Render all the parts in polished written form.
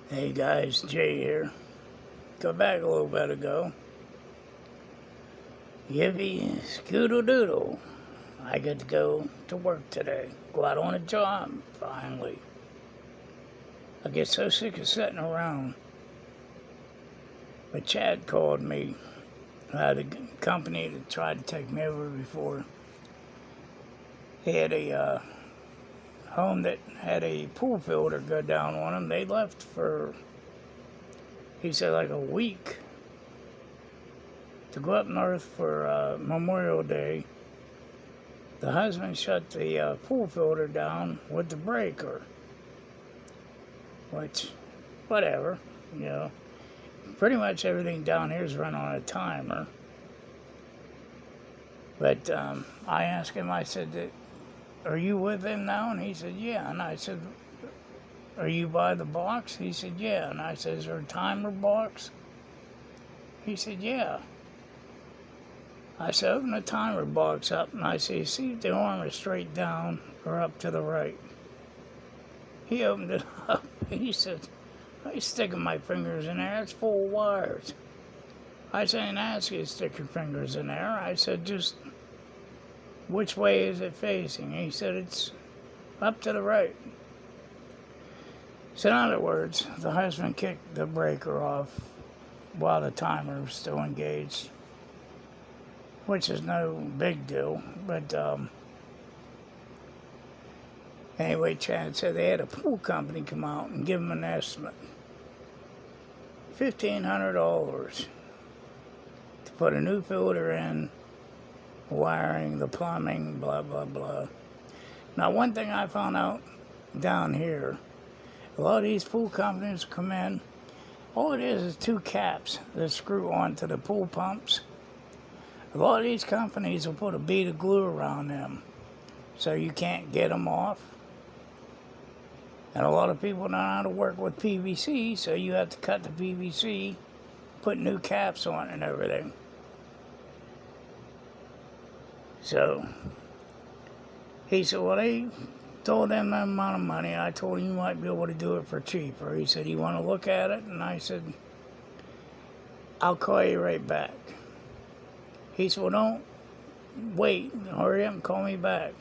Hey guys, Jay here. Got back a little bit ago. Yippee scoodle doodle. I get to go to work today. Go out on a job, finally. I get so sick of sitting around. But Chad called me. I had a company that tried to take me over before. He had a home that had a pool filter go down on them. They left for, he said, like a week to go up north for Memorial Day. The husband shut the pool filter down with the breaker, which, whatever, you know. Pretty much everything down here is run on a timer. But I asked him, I said, are you with him now? And he said, yeah. And I said, are you by the box? He said, yeah. And I said, is there a timer box? He said, yeah. I said, open the timer box up, and I said, see if the arm is straight down or up to the right. He opened it up. He said, I'm sticking my fingers in there. It's full of wires. I said, I didn't ask you to stick your fingers in there. I said, just which way is it facing? He said, it's up to the right. So in other words, the husband kicked the breaker off while the timer was still engaged, which is no big deal. But anyway, Chad said they had a pool company come out and give them an estimate. $1,500 to put a new filter in, wiring, the plumbing, blah, blah, blah. Now, one thing I found out down here, a lot of these pool companies come in, all it is two caps that screw onto the pool pumps. A lot of these companies will put a bead of glue around them so you can't get them off. And a lot of people don't know how to work with PVC, so you have to cut the PVC, put new caps on it and everything. So he said, well, they told them that amount of money. I told him you might be able to do it for cheaper. He said, you want to look at it? And I said, I'll call you right back. He said, well, don't wait. Hurry up and call me back.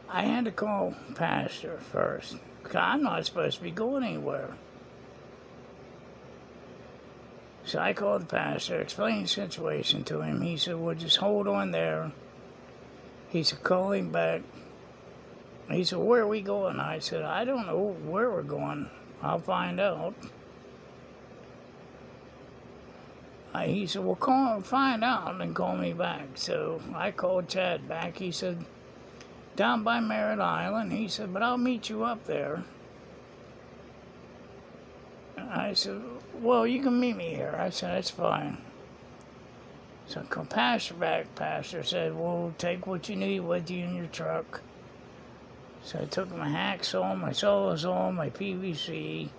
I had to call Pastor first, because I'm not supposed to be going anywhere. So I called the pastor, explained the situation to him. He said, well, just hold on there. He said, call him back. He said, where are we going? I said, I don't know where we're going. I'll find out. He said, well, call and find out and call me back. So I called Chad back. He said, down by Merritt Island. He said, but I'll meet you up there. I said, well, you can meet me here. I said, that's fine. So I called Pastor back. Pastor said, well, take what you need with you in your truck. So I took my hacksaw, my sawzall, my PVC,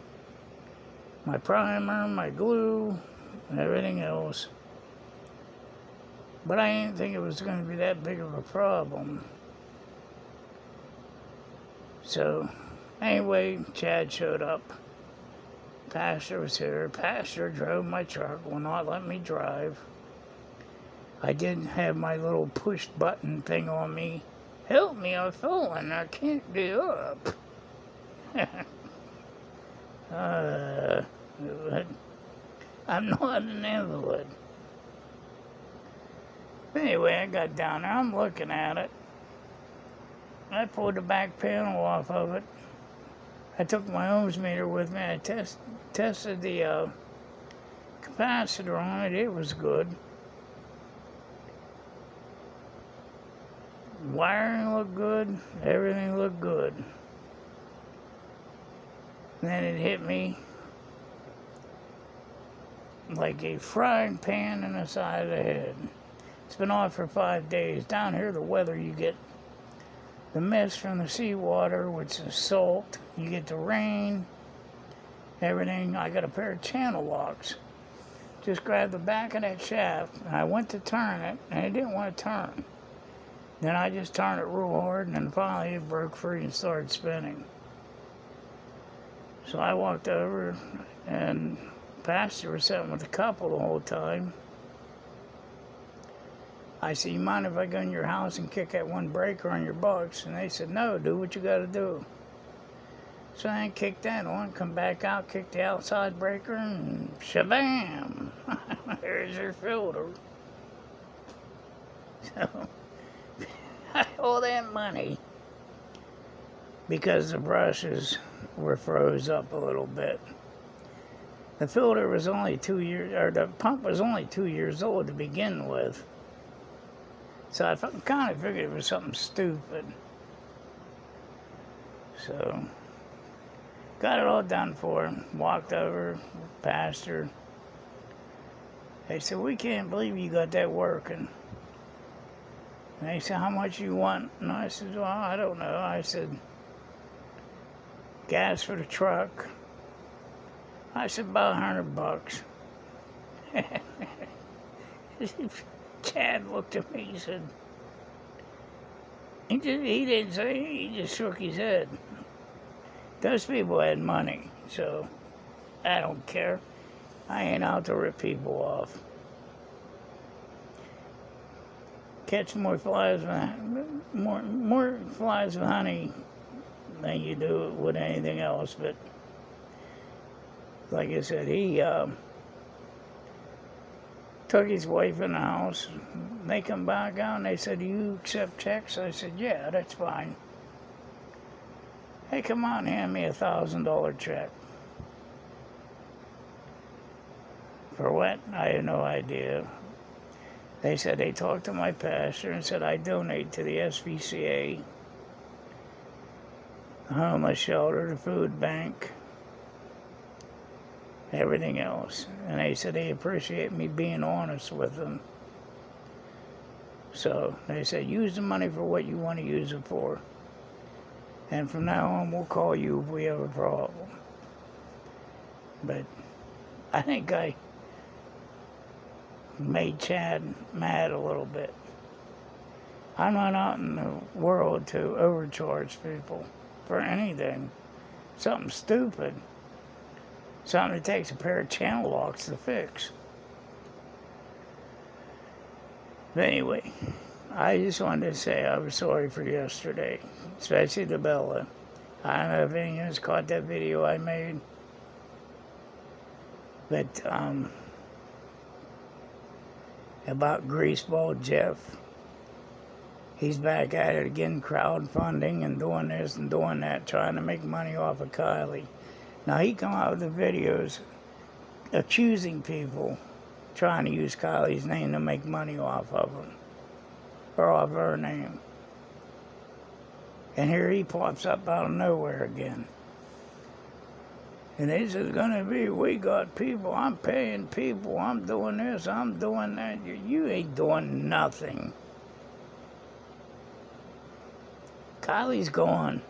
my primer, my glue, and everything else. But I didn't think it was going to be that big of a problem. So, anyway, Chad showed up. Pastor was here. Pastor drove my truck, will not let me drive. I didn't have my little push button thing on me. Help me, I've fallen. I can't get up. I'm not an invalid. Anyway, I got down there. I'm looking at it. I pulled the back panel off of it. I took my ohms meter with me. I tested the capacitor on it. It was good. Wiring looked good. Everything looked good. And then it hit me like a frying pan in the side of the head. It's been off for 5 days. Down here, the weather, you get the mist from the seawater, which is salt. You get the rain, everything. I got a pair of channel locks. Just grabbed the back of that shaft, and I went to turn it, and it didn't want to turn. Then I just turned it real hard, and then finally it broke free and started spinning. So I walked over, and Pastor was sitting with a couple the whole time. I said, you mind if I go in your house and kick that one breaker on your box? And they said, no, do what you got to do. So I kicked that on, come back out, kick the outside breaker, and shabam! There's your filter. So, I owe that money because the brushes were froze up a little bit. The filter was only 2 years, or the pump was only 2 years old to begin with. So I kind of figured it was something stupid. So, got it all done for him. Walked over, pastor. They said, we can't believe you got that working. And they said, how much you want? And I said, well, I don't know. I said, gas for the truck. I said, about $100. Chad looked at me, he said, he didn't say, he just shook his head. Those people had money, so I don't care. I ain't out to rip people off. Catch more flies with honey than you do with anything else. But like I said, he took his wife in the house. They come back out and they said, do you accept checks? I said, yeah, that's fine. Hey, come on, hand me $1,000 check. For what? I had no idea. They said they talked to my pastor and said I donate to the SPCA, the homeless shelter, the food bank, everything else. And they said they appreciate me being honest with them. So they said, use the money for what you want to use it for. And from now on, we'll call you if we have a problem. But I think I made Chad mad a little bit. I'm not out in the world to overcharge people for anything. Something stupid. Something that takes a pair of channel locks to fix. But anyway, I just wanted to say I was sorry for yesterday, especially to Bella. I don't know if anyone's caught that video I made, but about Greaseball Jeff. He's back at it again, crowdfunding and doing this and doing that, trying to make money off of Kylie. Now he come out with the videos accusing people trying to use Kylie's name to make money off of them, or off her name. And here he pops up out of nowhere again. And this is going to be, we got people, I'm paying people, I'm doing this, I'm doing that. You ain't doing nothing. Kylie's gone.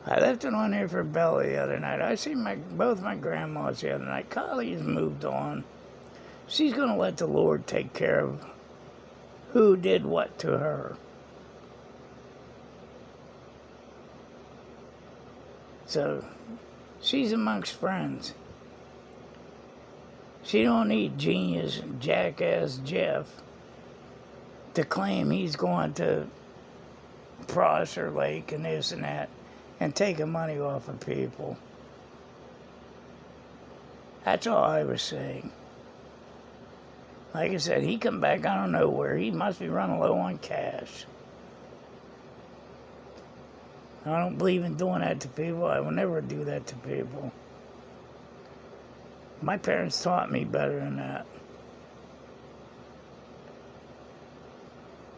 I left it on there for Bella the other night. I seen both my grandmas the other night. Kylie's moved on. She's going to let the Lord take care of who did what to her. So, she's amongst friends. She don't need genius, jackass Jeff to claim he's going to Prosser Lake and this and that and taking money off of people. That's all I was saying. Like I said, he come back out of nowhere. He must be running low on cash. I don't believe in doing that to people. I will never do that to people. My parents taught me better than that.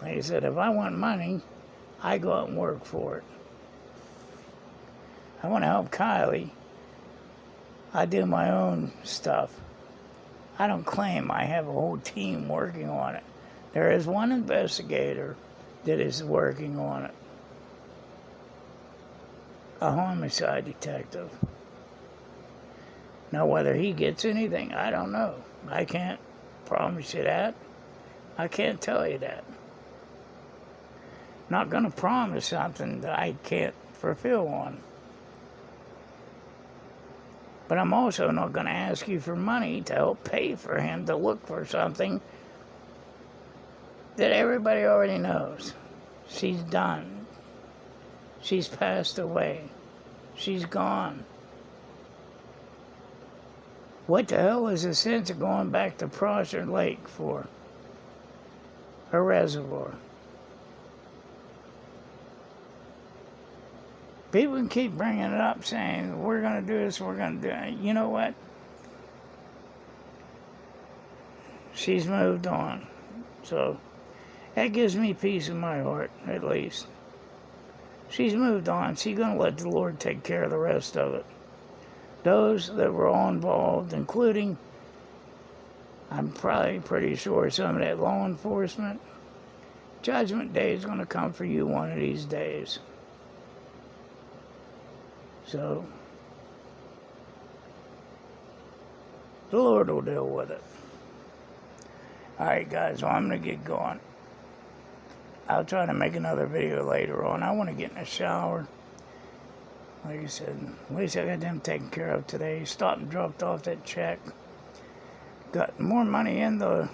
Like I said, if I want money, I go out and work for it. I want to help Kylie. I do my own stuff. I don't claim I have a whole team working on it. There is one investigator that is working on it. A homicide detective. Now, whether he gets anything, I don't know. I can't promise you that. I can't tell you that. Not going to promise something that I can't fulfill on. But I'm also not going to ask you for money to help pay for him to look for something that everybody already knows. She's done. She's passed away. She's gone. What the hell is the sense of going back to Prosser Lake for? A reservoir. People can keep bringing it up saying, we're going to do this, we're going to do it. You know what? She's moved on. So that gives me peace in my heart, at least. She's moved on. She's going to let the Lord take care of the rest of it. Those that were all involved, including, I'm probably pretty sure, some of that law enforcement, Judgment Day is going to come for you one of these days. So, the Lord will deal with it. Alright guys, well, I'm going to get going. I'll try to make another video later on. I want to get in the shower. Like I said, at least I got them taken care of today. Stopped and dropped off that check. Got more money in the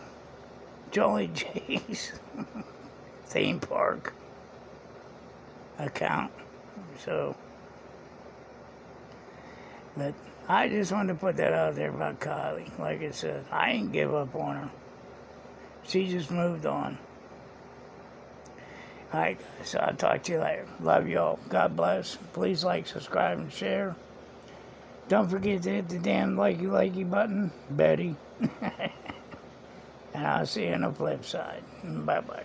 Jolly J's theme park account. So, but I just wanted to put that out there about Kylie. Like I said, I ain't give up on her. She just moved on. Alright guys, so I'll talk to you later. Love y'all. God bless. Please like, subscribe, and share. Don't forget to hit the damn likey button, Betty. And I'll see you on the flip side. Bye-bye.